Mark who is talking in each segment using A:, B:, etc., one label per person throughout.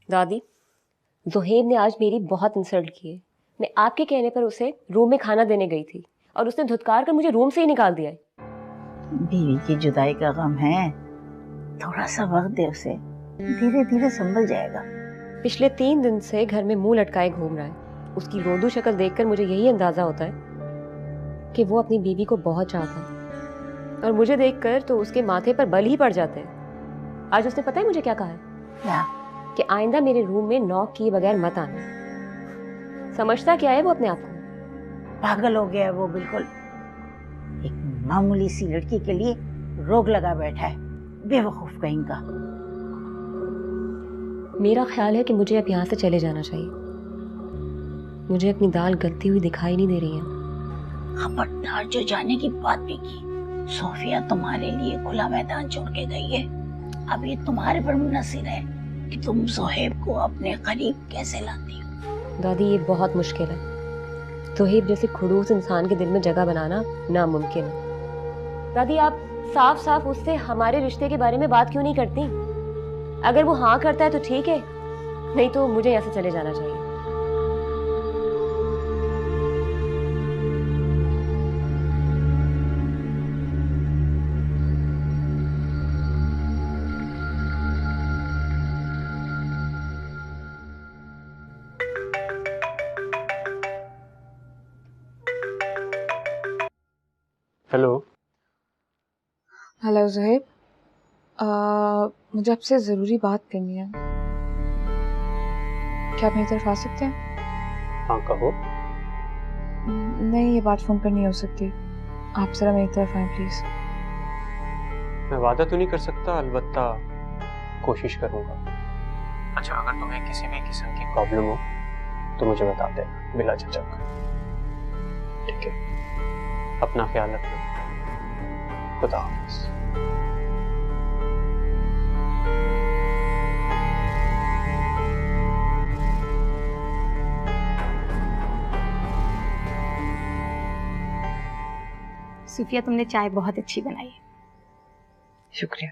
A: दादी, ज़ुहैब ने आज मेरी बहुत इंसल्ट की है। मैं आपके कहने पर उसे रूम में खाना देने गई थी और उसने धुतकार कर मुझे रूम से ही निकाल दिया है।
B: बीवी की जुदाई का गम है, थोड़ा सा वक्त दे उसे, धीरे धीरे संभल जाएगा।
A: पिछले 3 दिन से घर में मुंह लटकाए घूम रहा है। उसकी रोदू शक्ल देखकर मुझे यही अंदाजा होता है कि वो अपनी बीवी को बहुत चाहता है और मुझे देखकर तो उसके माथे पर बल ही पड़ जाते हैं। आज उसने पता है मुझे क्या कहा है?
B: क्या?
A: कि आइंदा मेरे रूम में नॉक किए बगैर मत आना। समझता क्या है वो अपने आप को?
B: पागल हो गया है वो बिल्कुल। एक मामूली सी लड़की के लिए रोक लगा बैठा है, बेवकूफ कहीं का।
A: मेरा ख्याल है कि मुझे अब यहाँ से चले जाना चाहिए। मुझे अपनी दाल गलती हुई दिखाई नहीं दे रही है।
B: खबरदार जो जाने की बात भी की। सोफिया तुम्हारे लिए खुला मैदान छोड़ के गई है। अब ये तुम्हारे पर मुनसिर है कि तुम ज़ुहैब को अपने करीब कैसे लाती हो।
A: दादी, ये बहुत मुश्किल है। ज़ुहैब जैसे खड़ूस इंसान के दिल में जगह बनाना नामुमकिन है। दादी, आप साफ साफ उससे हमारे रिश्ते के बारे में बात क्यों नहीं करती? अगर वो हाँ करता है तो ठीक है, नहीं तो मुझे यहाँ से चले जाना चाहिए।
C: हेलो।
D: हेलो ज़ुहैब, मुझे आपसे ज़रूरी बात करनी है। क्या आप मेरी तरफ आ सकते हैं?
C: हाँ, कहो।
D: नहीं, ये बात फ़ोन पर नहीं हो सकती। आप ज़रा मेरी तरफ आएं प्लीज़।
C: मैं वादा तो नहीं कर सकता, अलबत्ता कोशिश करूँगा। अच्छा, अगर तुम्हें किसी भी किस्म की प्रॉब्लम हो तो मुझे बता देना बिला झिझक। ठीक है, अपना ख्याल रखना। खुदा हाफ़िज़।
E: सूफिया, तुमने चाय बहुत अच्छी बनाई है।
D: शुक्रिया।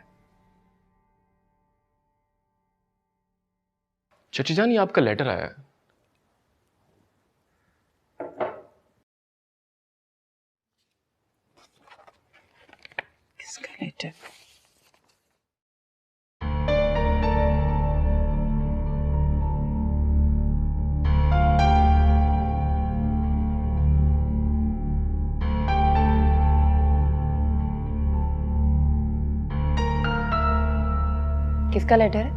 F: चाची जान, ये आपका लेटर आया है।
D: किसका लेटर?
A: किसका लेटर है?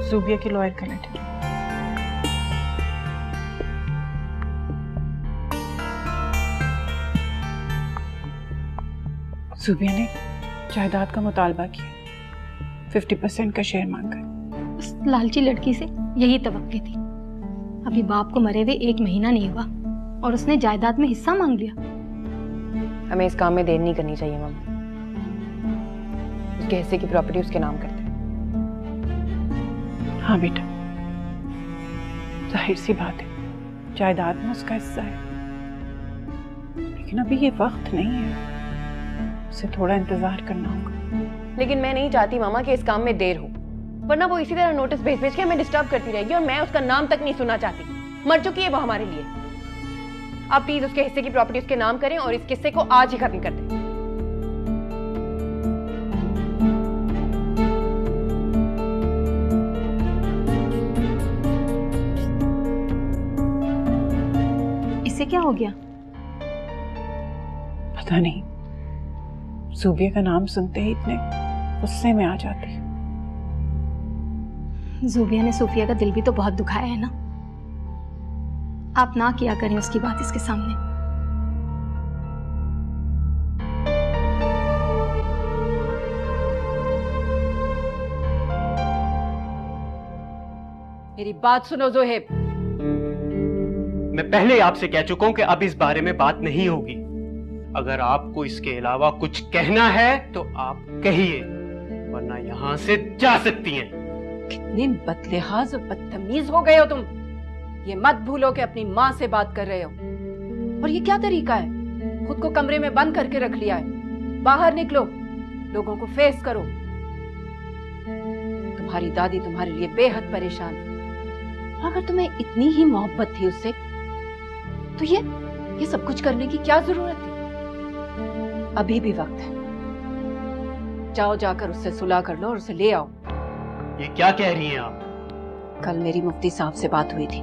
D: ज़ुबिया के लॉयर का लेटर। ज़ुबिया ने जायदाद का मुतालबा किया, 50% का शेयर मांगा।
E: उस लालची लड़की से यही तवक्के थी। अभी बाप को मरे हुए 1 महीना नहीं हुआ और उसने जायदाद में हिस्सा मांग लिया।
A: हमें इस काम में देर नहीं करनी चाहिए मम्मा। उसके हिस्से की प्रॉपर्टी उसके नाम करते हैं।
D: हाँ बेटा, जाहिर सी बात है, जायदाद में उसका हिस्सा है, लेकिन अभी ये वक्त नहीं है, उसे थोड़ा इंतजार करना होगा।
A: लेकिन मैं नहीं चाहती मामा कि इस काम में देर हो, वरना वो इसी तरह नोटिस भेज भेज के हमें डिस्टर्ब करती रहेगी और मैं उसका नाम तक नहीं सुनना चाहती। मर चुकी है वो हमारे लिए। आप प्लीज उसके हिस्से की प्रॉपर्टी उसके नाम करें और इस किस्से को आज ही खत्म कर दें।
E: इससे क्या हो गया?
D: पता नहीं, ज़ुबिया का नाम सुनते ही इतने गुस्से में आ जाती है।
E: ज़ुबिया ने सूफिया का दिल भी तो बहुत दुखाया है ना। आप ना किया करें उसकी बात इसके सामने।
A: मेरी बात सुनो ज़ुहैब।
C: मैं पहले आपसे कह चुका हूं कि अब इस बारे में बात नहीं होगी। अगर आपको इसके अलावा कुछ कहना है तो आप कहिए, वरना यहां से जा सकती हैं।
G: कितने बदलिहाज और बदतमीज हो गए हो तुम। ये मत भूलो कि अपनी माँ से बात कर रहे हो। और ये क्या तरीका है? खुद को कमरे में बंद करके रख लिया है। बाहर निकलो, लोगों को फेस करो। तुम्हारी दादी तुम्हारे लिए बेहद परेशान है। अगर तुम्हें इतनी ही मोहब्बत थी उससे तो ये सब कुछ करने की क्या जरूरत थी? अभी भी वक्त है। जाओ, जाकर उससे सुलह कर लो और उसे ले आओ।
C: ये क्या कह रही हैं आप?
G: कल मेरी मुफ्ती साहब से बात हुई थी।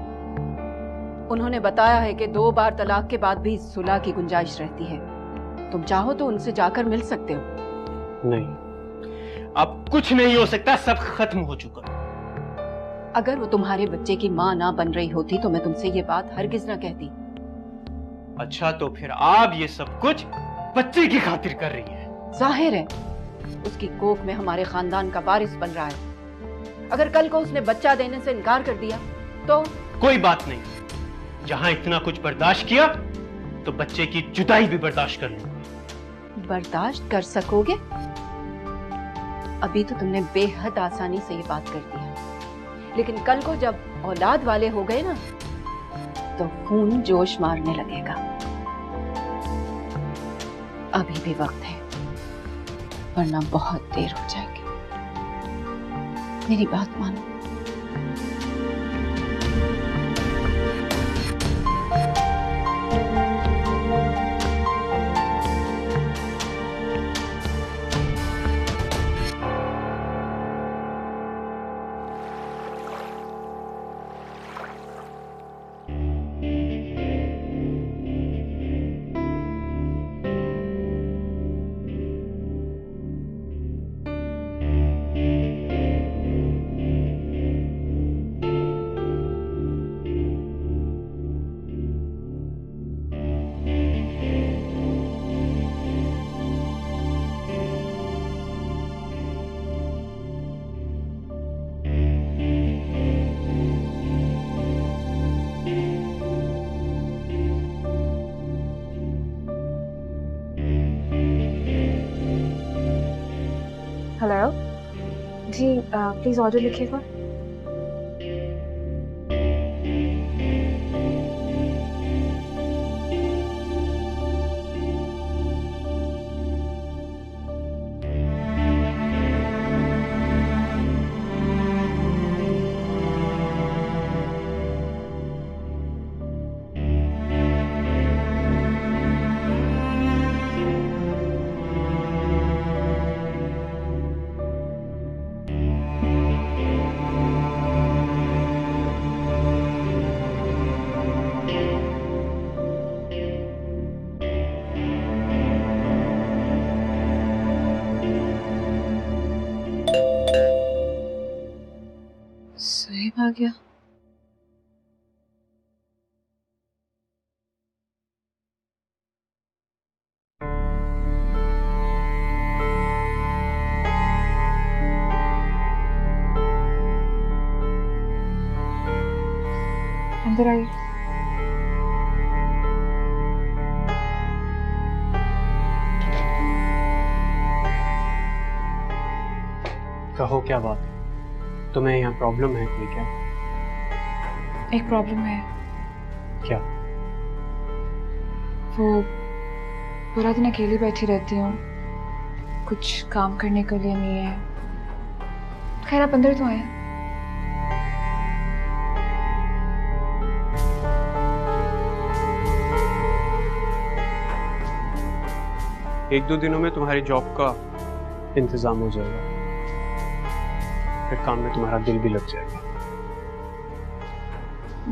G: उन्होंने बताया है कि 2 बार तलाक के बाद भी सुलह की गुंजाइश रहती है। तुम चाहो तो उनसे जाकर मिल सकते हो।
C: नहीं, अब कुछ नहीं हो सकता, सब खत्म हो चुका।
G: अगर वो तुम्हारे बच्चे की माँ ना बन रही होती तो मैं तुमसे ये बात हरगिज ना कहती।
C: अच्छा, तो फिर आप ये सब कुछ बच्चे की खातिर कर रही हैं?
G: जाहिर है उसकी कोख में हमारे खानदान का वारिस बन रहा है। अगर कल को उसने बच्चा देने से इनकार कर दिया तो?
C: कोई बात नहीं, जहां इतना कुछ बर्दाश्त किया तो बच्चे की जुदाई भी बर्दाश्त कर लूंगा।
G: बर्दाश्त कर सकोगे? अभी तो तुमने बेहद आसानी से ये बात कर दी है, लेकिन कल को जब औलाद वाले हो गए ना तो खून जोश मारने लगेगा। अभी भी वक्त है, वरना बहुत देर हो जाएगी। मेरी बात मानो।
H: हेलो जी, प्लीज़ ऑर्डर लिखिएगा। सोहेब आ गया। अंदर आइए।
C: कहो, क्या बात है? तुम्हें यहाँ प्रॉब्लम है कोई? क्या
H: एक प्रॉब्लम है।
C: क्या?
H: वो पूरा दिन अकेली बैठी रहती हूँ, कुछ काम करने के लिए नहीं है। खैर, आप अंदर तो आए।
C: एक दो दिनों में तुम्हारी जॉब का इंतजाम हो जाएगा, फिर काम में तुम्हारा दिल भी लग जाएगा।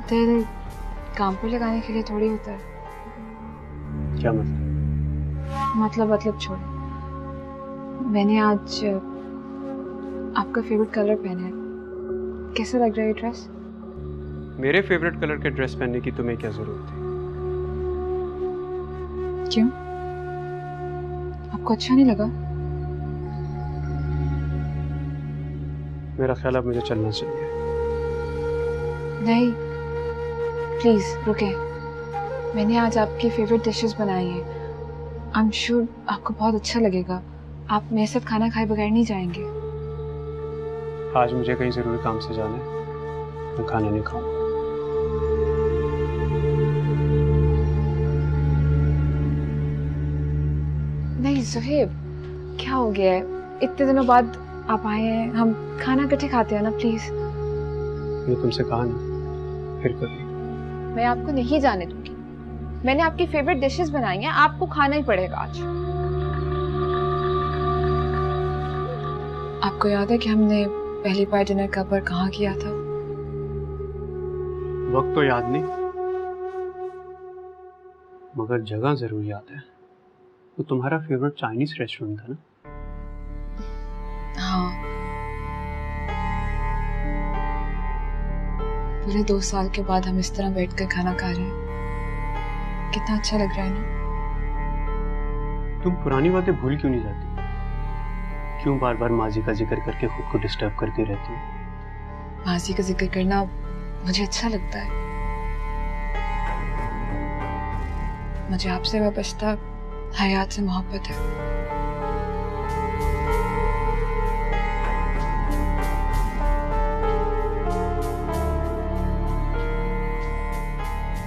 H: दिल काम पे लगाने के लिए थोड़ी होता है।
C: क्या मतलब?
H: मतलब छोड़ो। मैंने आज आपका फेवरेट कलर पहना है। कैसा लग रहा है ये ड्रेस?
C: मेरे फेवरेट कलर के ड्रेस पहनने की तुम्हें क्या जरूरत है?
H: क्यों? आपको अच्छा नहीं लगा?
C: मेरा ख्याल अब मुझे चलना चाहिए।
H: नहीं, प्लीज रुके। मैंने आज आपकी फेवरेट डिशेस बनाई हैं। आई एम श्योर आपको बहुत अच्छा लगेगा। आप मेरे साथ खाना खाए बगैर नहीं जाएंगे।
C: आज मुझे कहीं जरूरी काम से जाना है, मैं खाना नहीं खाऊंगा।
H: नहीं सोहेब, क्या हो गया है? इतने दिनों बाद आप आए हैं, हम खाना इकट्ठे खाते हैं ना प्लीज।
C: ये तुमसे कहा ना, फिर कभी।
H: मैं आपको नहीं जाने दूंगी। मैंने आपकी फेवरेट डिशेस बनाई हैं, आपको खाना ही पड़ेगा आज। आपको याद है कि हमने पहली बार डिनर कब और कहाँ किया था?
C: वक्त तो याद नहीं, मगर जगह जरूर याद है। वो तुम्हारा फेवरेट चाइनीज रेस्टोरेंट था ना?
H: हाँ, पूरे 2 साल के बाद हम इस तरह बैठकर खाना खा रहे हैं। कितना अच्छा लग रहा है ना?
C: तुम पुरानी बातें भूल क्यों नहीं जाती? क्यों बार बार माजी का जिक्र करके खुद को डिस्टर्ब करती रहती हो?
H: माजी का जिक्र करना मुझे अच्छा लगता है। मुझे आपसे वाबस्ता हयात से मोहब्बत है।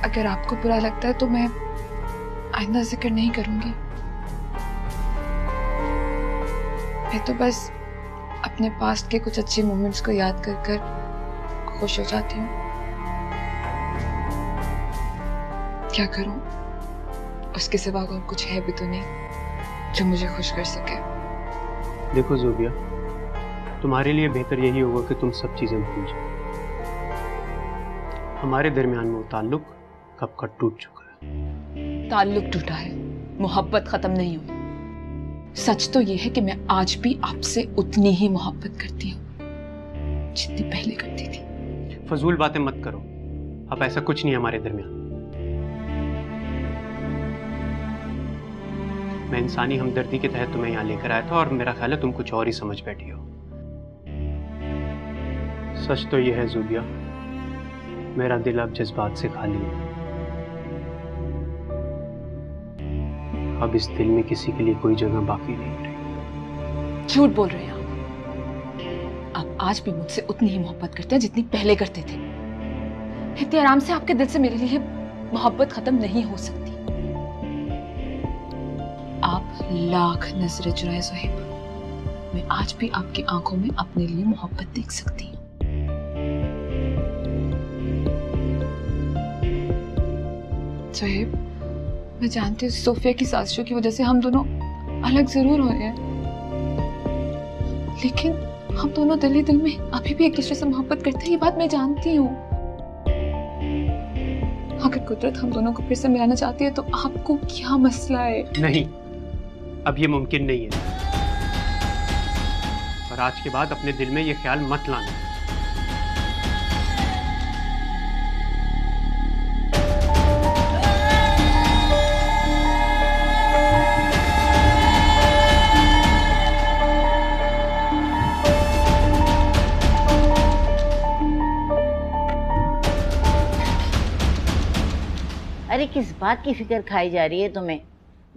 H: अगर आपको बुरा लगता है तो मैं आइंदा जिक्र नहीं करूंगी। मैं तो बस अपने पास्ट के कुछ अच्छे मोमेंट्स को याद कर कर खुश हो जाती हूँ। क्या करूं? उसके सिवा और कुछ है भी तो नहीं जो मुझे खुश कर सके।
C: देखो ज़ोबिया, तुम्हारे लिए बेहतर यही होगा कि तुम सब चीजें भूल जाओ। हमारे दरमियान में वो ताल्लुक कब का टूट चुका है।
G: ताल्लुक टूटा है, मोहब्बत खत्म नहीं हुई। सच तो ये है कि मैं आज भी आपसे उतनी ही मोहब्बत करती हूँ जितनी पहले करती थी।
C: फजूल बातें मत करो, अब ऐसा कुछ नहीं है हमारे दरमियान। मैं इंसानी हमदर्दी के तहत तुम्हें यहाँ लेकर आया था और मेरा ख्याल है तुम कुछ और ही समझ बैठी हो। सच तो यह है ज़ोबिया, मेरा दिल अब जज्बात से खाली है। अब इस दिल में किसी के लिए कोई जगह बाकी नहीं रही।
G: झूठ बोल रहे हैं आप। आप आज भी मुझसे उतनी ही मोहब्बत करते हैं जितनी पहले करते थे। इतने आराम से आपके दिल से मेरे लिए मोहब्बत खत्म नहीं हो सकती। आप लाख नजरें चुराए ज़ोहैब, मैं आज भी आपकी आंखों में अपने लिए मोहब्बत देख सकती हूँ।
H: ज़ोहैब, मैं जानती हूँ सोफिया की साजिशों की वजह से हम दोनों अलग जरूर हो रहे हैं, लेकिन हम दोनों दिल ही दिल में अभी भी एक दूसरे से मोहब्बत करते हैं। ये बात मैं जानती हूँ। अगर कुदरत हम दोनों को फिर से मिलाना चाहती है तो आपको क्या मसला है?
C: नहीं, अब ये मुमकिन नहीं है। और आज के बाद अपने दिल में ये ख्याल मत लाना।
B: अरे किस बात की फिक्र खाई जा रही है तुम्हें?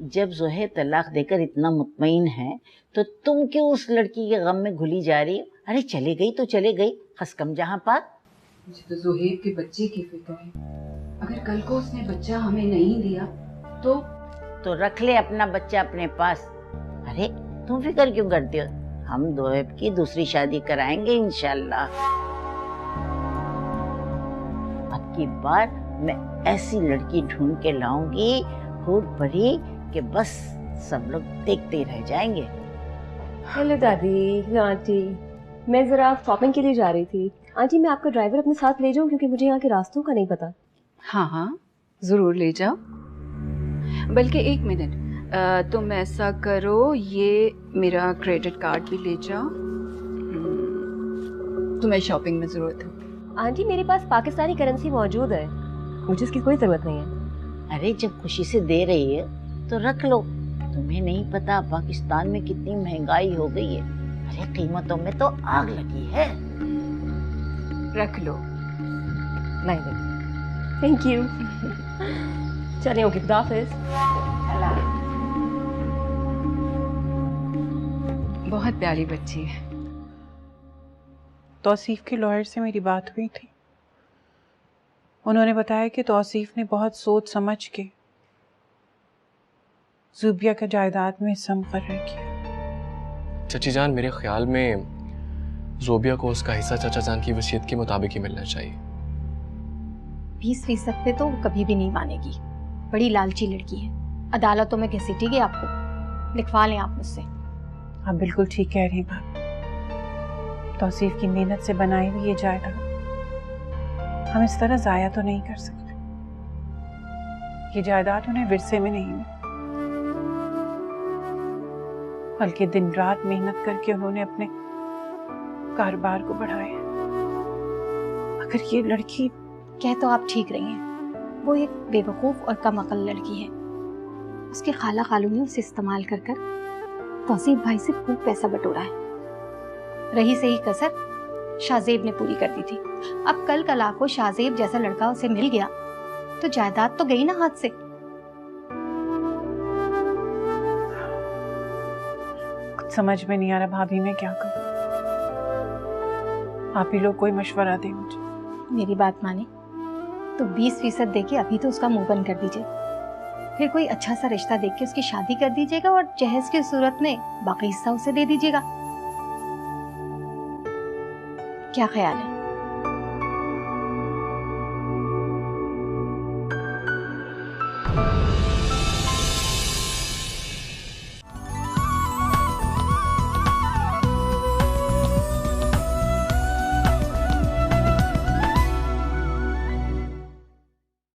B: जब ज़ोहैब तलाक देकर इतना मुतमईन है तो तुम क्यों उस लड़की के गम में घुली जा रही हो? अरे चले गई तो चले गई, खसकम जहाँ पाक।
I: मुझे तो ज़ोहैब के बच्चे की फिक्र है। अगर कल को उसने बच्चा हमें नहीं दिया तो
B: रख ले अपना बच्चा अपने पास। अरे तुम फिक्र क्यों करती हो? हम ज़ोहैब की दूसरी शादी कराएंगे इंशाल्लाह। अब की बार मैं ऐसी लड़की ढूंढ के लाऊंगी हूर परी कि बस सब लोग देखते ही रह जाएंगे।
A: हेलो दादी, हेलो आंटी। मैं जरा शॉपिंग के लिए जा रही थी। आंटी, मैं आपका ड्राइवर अपने साथ ले जाऊं क्योंकि मुझे यहाँ के रास्तों का नहीं पता।
G: हाँ हाँ जरूर ले जाओ। बल्कि एक मिनट, तुम ऐसा करो, ये मेरा क्रेडिट कार्ड भी ले जाओ। तुम्हें शॉपिंग में जरूरत है।
A: आंटी, मेरे पास पाकिस्तानी करेंसी मौजूद है, मुझे इसकी कोई जरूरत नहीं है।
B: अरे जब खुशी से दे रही है तो रख लो। तुम्हें नहीं पता पाकिस्तान में कितनी महंगाई हो गई है। अरे कीमतों में तो आग लगी है।
G: रख लो।
A: नहीं नहीं, थैंक यू। चलिए, ओके, खुदा हाफिज।
G: बहुत प्यारी बच्ची है।
D: तौसीफ के लॉयर से मेरी बात हुई थी। उन्होंने बताया कि तौसीफ ने बहुत सोच समझ के ज़ुबिया का जायदाद में हिस्सा मुकर्रर किया।
F: चची जान, मेरे ख्याल में जोबिया को उसका हिस्सा चाचा जान की वसीयत के मुताबिक ही मिलना चाहिए।
E: 20% पे तो वो कभी भी नहीं मानेगी। बड़ी लालची लड़की है, अदालतों में घसीटेगी आपको। लिखवा लें आप मुझसे।
D: आप बिल्कुल ठीक कह रही हैं बाप। तौसीफ की मेहनत से बनाई हुई ये जायदाद हम इस तरह जाया तो नहीं कर सकते। ये जायदाद उन्हें विरसे में नहीं मिली, बल्कि दिन रात मेहनत करके उन्होंने अपने कारोबार को बढ़ाया। अगर ये लड़की,
E: कह तो आप ठीक रही हैं, वो एक बेवकूफ़ और कम अकल लड़की है। उसके खाला खालू ने उसे इस्तेमाल कर कर तौसीफ भाई से खूब पैसा बटोरा है। रही सही कसर शाहजेब ने पूरी कर दी थी। अब कल कला को शाहजेब जैसा लड़का उसे मिल गया तो जायदाद तो गई ना हाथ से।
D: कुछ समझ में नहीं आ रहा भाभी, मैं क्या करूं। आप ही लोग कोई मशवरा दें मुझे।
E: मेरी बात माने तो 20% देके अभी तो उसका मुंह बंद कर दीजिए, फिर कोई अच्छा सा रिश्ता देख के उसकी शादी कर दीजिएगा और जहेज की सूरत में बाकी हिस्सा उसे दे दीजिएगा। क्या ख्याल है?